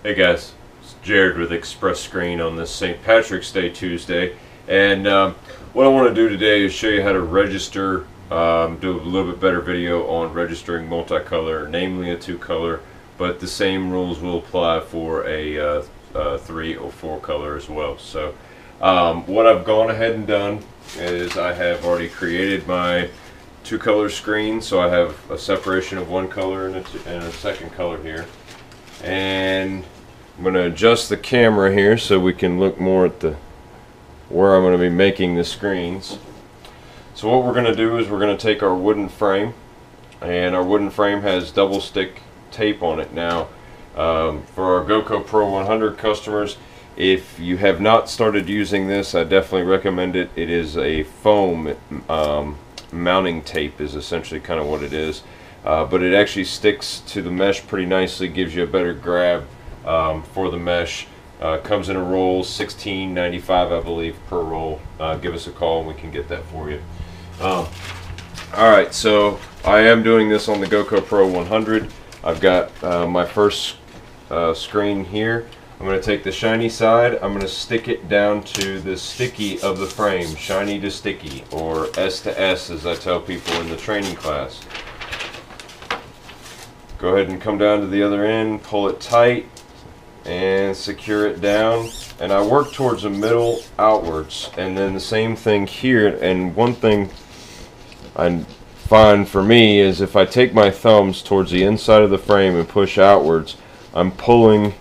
Hey guys, it's Jared with Express Screen on this St. Patrick's Day Tuesday, and what I want to do today is show you how to register, do a little bit better video on registering multicolor, namely a 2-color, but the same rules will apply for a 3 or 4 color as well. So what I've gone ahead and done is I have already created my 2-color screen, so I have a separation of 1 color and a second color here. And I'm going to adjust the camera here so we can look more at where I'm going to be making the screens. So what we're going to do is we're going to take our wooden frame, and our wooden frame has double stick tape on it. Now for our GoCo Pro 100 customers, if you have not started using this, I definitely recommend it. It is a foam mounting tape is essentially kind of what it is. But it actually sticks to the mesh pretty nicely, gives you a better grab for the mesh. Comes in a roll, $16.95 I believe per roll. Give us a call and we can get that for you. Alright, so I am doing this on the GoCo Pro 100. I've got my first screen here. I'm going to take the shiny side, I'm going to stick it down to the sticky of the frame, shiny to sticky, or S to S as I tell people in the training class. Go ahead and come down to the other end, pull it tight, and secure it down. And I work towards the middle outwards, and then the same thing here. And one thing I find for me is if I take my thumbs towards the inside of the frame and push outwards, I'm pulling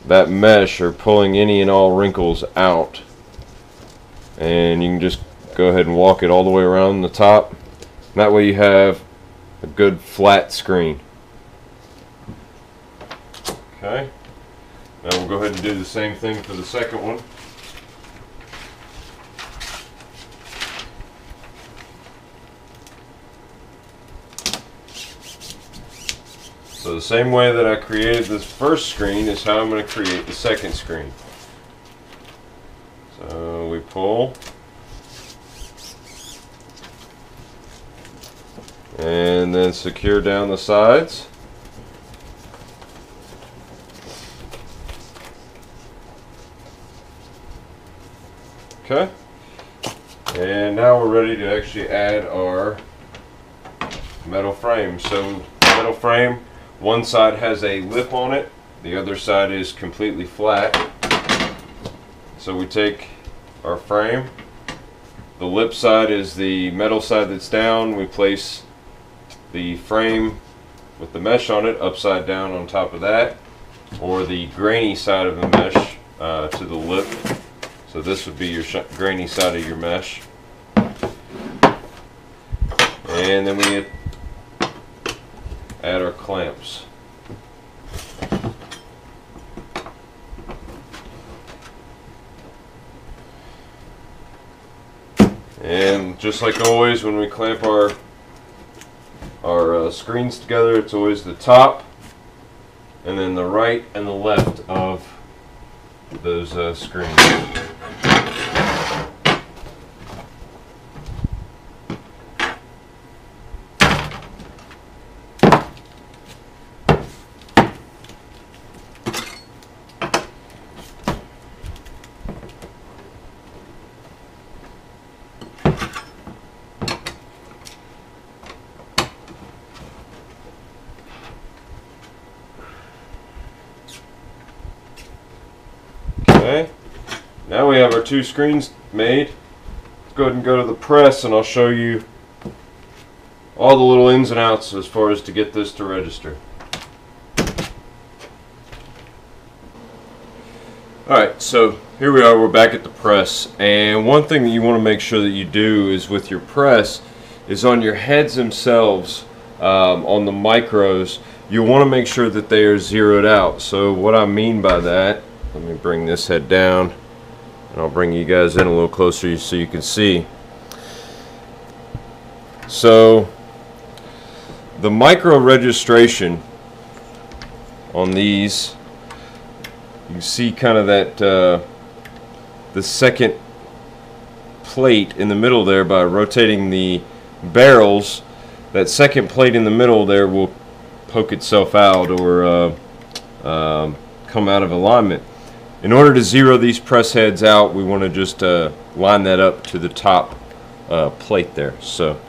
that mesh or pulling any and all wrinkles out. And you can just go ahead and walk it all the way around the top. That way you have a good flat screen. Okay, now we'll go ahead and do the same thing for the second one. So the same way that I created this first screen is how I'm going to create the second screen. So we pull, and then secure down the sides. Okay, and now we're ready to actually add our metal frame. So metal frame, one side has a lip on it, the other side is completely flat. So we take our frame, the lip side is the metal side that's down, we place the frame with the mesh on it upside down on top of that, or the grainy side of the mesh to the lip. So this would be your grainy side of your mesh. And then we add our clamps. And just like always, when we clamp our screens together, it's always the top and then the right and the left of those screens. Okay, now we have our 2 screens made. Let's go ahead and go to the press and I'll show you all the little ins and outs as far as to get this to register. Alright, so here we are, we're back at the press, and one thing that you want to make sure that you do is with your press is on your heads themselves, on the micros, you want to make sure that they are zeroed out. So what I mean by that, let me bring this head down and I'll bring you guys in a little closer so you can see. So the micro registration on these, you see kind of that the second plate in the middle there. By rotating the barrels, that second plate in the middle there will poke itself out or come out of alignment. In order to zero these press heads out, we want to just line that up to the top plate there. So,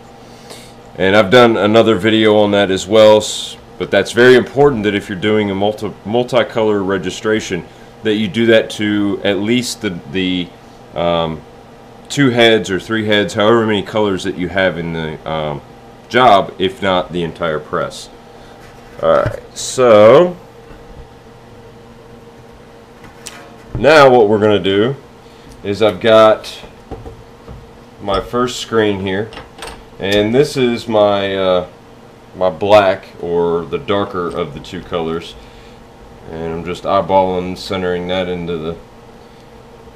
and I've done another video on that as well, but that's very important that if you're doing a multicolor registration, that you do that to at least the 2 heads or 3 heads, however many colors that you have in the job, if not the entire press. Alright, so now what we're going to do is I've got my first screen here, and this is my my black, or the darker of the 2 colors, and I'm just eyeballing, centering that into the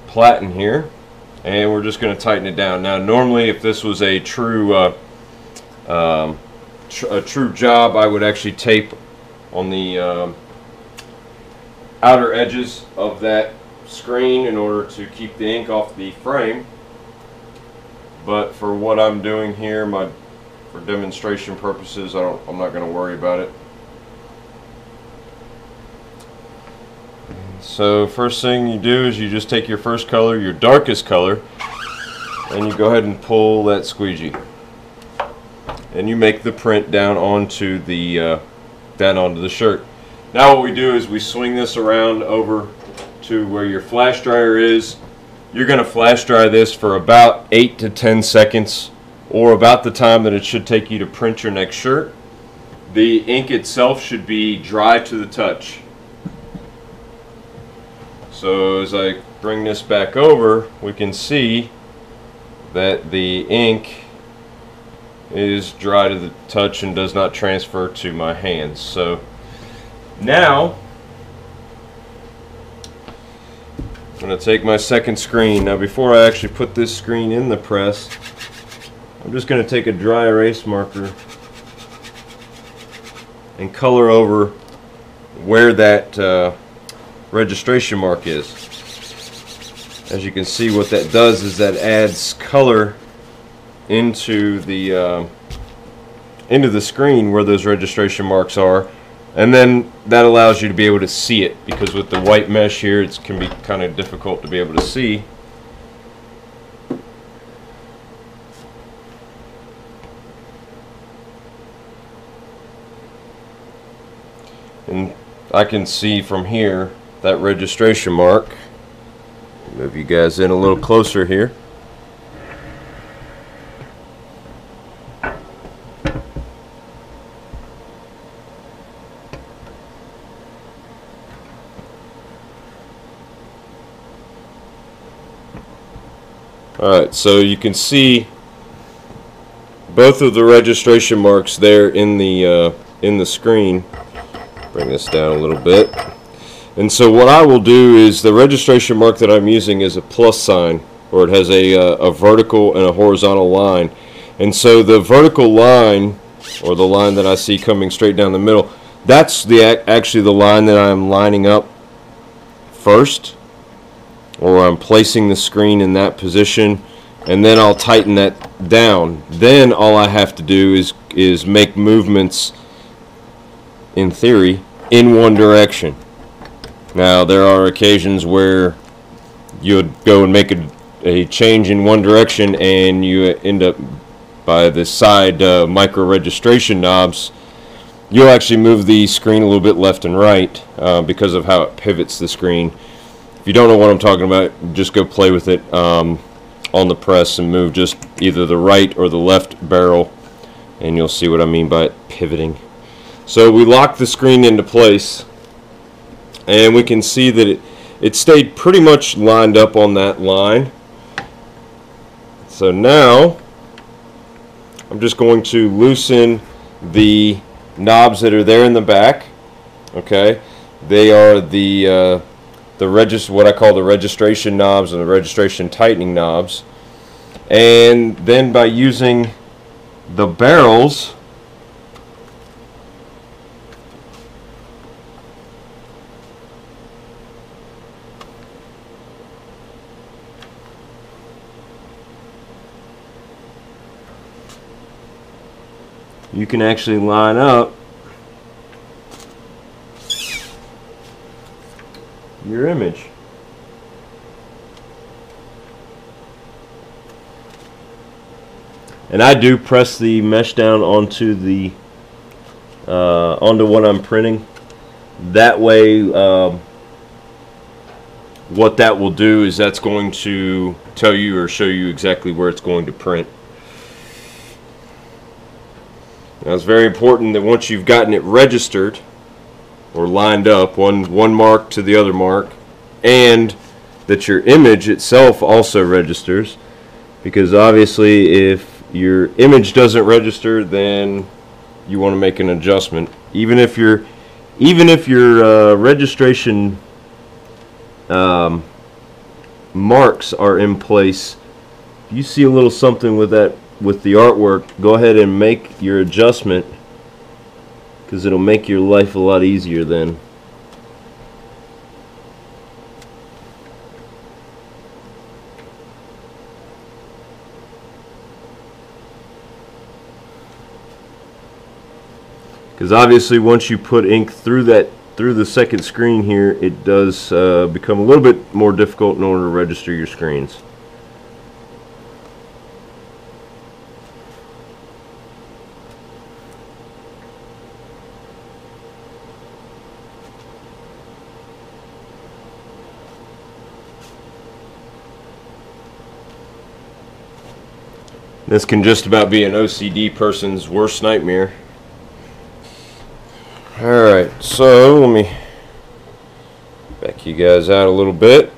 platen here, and we're just going to tighten it down. Now normally if this was a true true job, I would actually tape on the outer edges of that screen in order to keep the ink off the frame. But for what I'm doing here, for demonstration purposes, I'm not going to worry about it. So first thing you do is you just take your first color, your darkest color, and you go ahead and pull that squeegee, and you make the print down onto the shirt. Now what we do is we swing this around over to where your flash dryer is. You're going to flash dry this for about 8 to 10 seconds, or about the time that it should take you to print your next shirt. The ink itself should be dry to the touch. So as I bring this back over, we can see that the ink is dry to the touch and does not transfer to my hands. So now I'm going to take my second screen. Now before I actually put this screen in the press, I'm just going to take a dry erase marker and color over where that registration mark is. As you can see, what that does is that adds color into the screen where those registration marks are, and then that allows you to be able to see it, because with the white mesh here it can be kind of difficult to be able to see. And I can see from here that registration mark. Move you guys in a little closer here. Alright, so you can see both of the registration marks there in the screen. Bring this down a little bit. And so what I will do is, the registration mark that I'm using is a plus sign, or it has a vertical and a horizontal line. And so the vertical line, or the line that I see coming straight down the middle, that's actually the line that I'm lining up first, or I'm placing the screen in that position, and then I'll tighten that down. Then all I have to do is make movements, in theory, in one direction. Now there are occasions where you would go and make a change in one direction, and you end up by the side micro registration knobs. You'll actually move the screen a little bit left and right because of how it pivots the screen. If you don't know what I'm talking about, just go play with it on the press and move just either the right or the left barrel, and you'll see what I mean by it pivoting. So we lock the screen into place, and we can see that it stayed pretty much lined up on that line. So now I'm just going to loosen the knobs that are there in the back. Okay, they are what I call the registration knobs and the registration tightening knobs. And then by using the barrels, you can actually line up your image. And I do press the mesh down onto the onto what I'm printing. That way, what that will do is that's going to tell you or show you exactly where it's going to print. Now it's very important that once you've gotten it registered or lined up, one mark to the other mark, and that your image itself also registers, because obviously if your image doesn't register, then you want to make an adjustment. Even if your registration marks are in place, if you see a little something with the artwork, go ahead and make your adjustment, because it'll make your life a lot easier then. Because obviously once you put ink through the second screen here, it does become a little bit more difficult in order to register your screens. This can just about be an OCD person's worst nightmare. Alright, so let me back you guys out a little bit.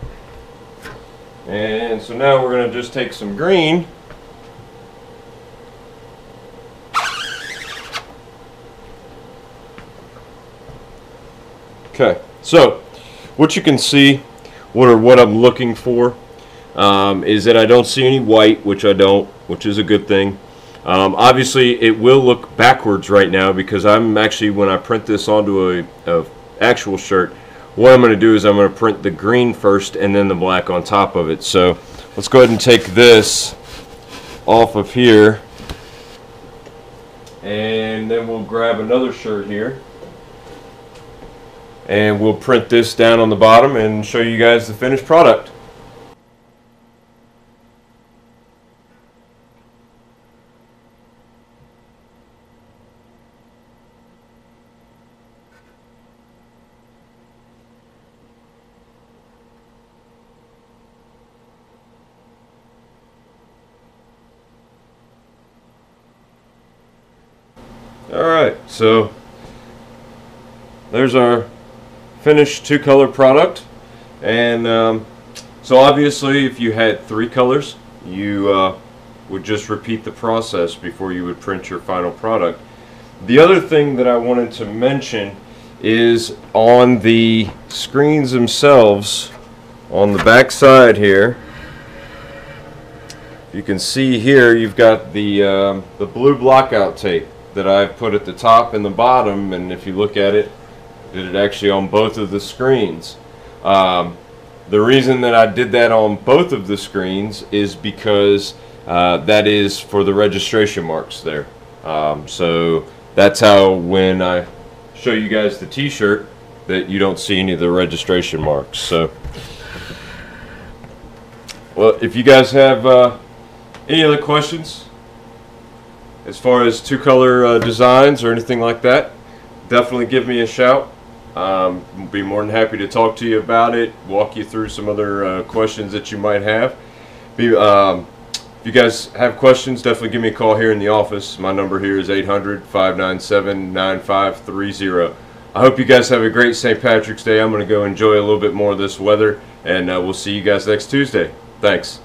And so now we're going to just take some green. Okay, so what you can see, what I'm looking for, is that I don't see any white, which I don't, which is a good thing. Obviously it will look backwards right now, because I'm actually, when I print this onto a actual shirt, what I'm going to do is I'm going to print the green first and then the black on top of it. So let's go ahead and take this off of here, and then we'll grab another shirt here and we'll print this down on the bottom and show you guys the finished product. Alright, so there's our finished two-color product. And so obviously if you had 3 colors, you would just repeat the process before you would print your final product. The other thing that I wanted to mention is on the screens themselves, on the back side here, you can see here you've got the blue blockout tape that I've put at the top and the bottom, and if you look at it, did it actually on both of the screens. The reason that I did that on both of the screens is because that is for the registration marks there. So that's how when I show you guys the t-shirt that you don't see any of the registration marks. So, well, if you guys have any other questions as far as two-color designs or anything like that, definitely give me a shout. I'll be more than happy to talk to you about it, walk you through some other questions that you might have. If you guys have questions, definitely give me a call here in the office. My number here is 800-597-9530. I hope you guys have a great St. Patrick's Day. I'm going to go enjoy a little bit more of this weather, and we'll see you guys next Tuesday. Thanks.